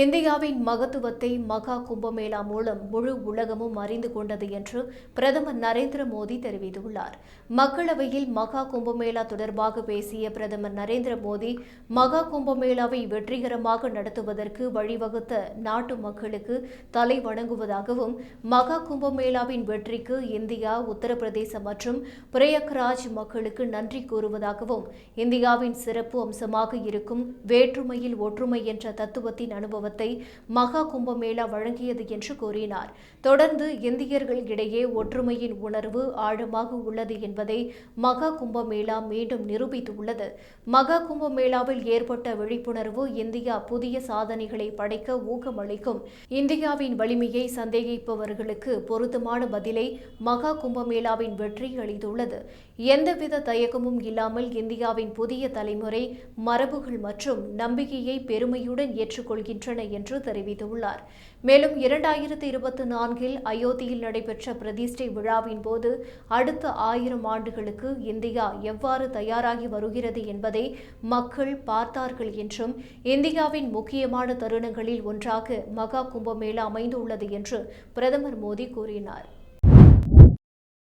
இந்தியாவின் மகத்துவத்தை மகா கும்பமேளா மூலம் முழு உலகமும் அறிந்து கொண்டது என்று பிரதமர் நரேந்திர மோடி தெரிவித்துள்ளார். மக்களவையில் மகா கும்பமேளா தொடர்பாக பேசிய பிரதமர் நரேந்திர மோடி, மகா கும்பமேளாவை வெற்றிகரமாக நடத்துவதற்கு வழிவகுத்த நாட்டு மக்களுக்கு தலை வணங்குவதாகவும், மகா கும்பமேளாவின் வெற்றிக்கு இந்தியா, உத்தரப்பிரதேசம் மற்றும் பிரயாக்ராஜ் மக்களுக்கு நன்றி கூறுவதாகவும், இந்தியாவின் சிறப்பு அம்சமாக இருக்கும் வேற்றுமையில் ஒற்றுமை என்ற தத்துவத்தின் அனுபவத்தை மகா கும்பமேளா வழங்கியது என்று கூறினார். தொடர்ந்து இந்தியர்கள் இடையே ஒற்றுமையின் உணர்வு ஆழமாக உள்ளது என்பதை மகா கும்பமேளா மீண்டும் நிரூபித்துள்ளது. மகா கும்பமேளாவில் ஏற்பட்ட விழிப்புணர்வு இந்தியா புதிய சாதனைகளை படைக்க ஊக்கமளிக்கும். இந்தியாவின் வலிமையை சந்தேகிப்பவர்களுக்கு பொருத்தமான பதிலை மகா கும்பமேளாவின் வெற்றி அளித்துள்ளது. எந்தவித தயக்கமும் இல்லாமல் இந்தியாவின் புதிய தலைமுறை மரபுகள் மற்றும் நம்பிக்கையை பெருமையுடன் ஏற்றுக்கொள்கின்றன என்று தெரிவித்துள்ளார். மேலும் 2024 அயோத்தியில் நடைபெற்ற பிரதிஷ்டை விழாவின் போது அடுத்த 1000 ஆண்டுகளுக்கு இந்தியா எவ்வாறு தயாராகி வருகிறது என்பதை மக்கள் பார்த்தார்கள் என்றும், இந்தியாவின் முக்கியமான தருணங்களில் ஒன்றாக மகா கும்பமேளா அமைந்துள்ளது என்று பிரதமர் மோடி கூறினார்.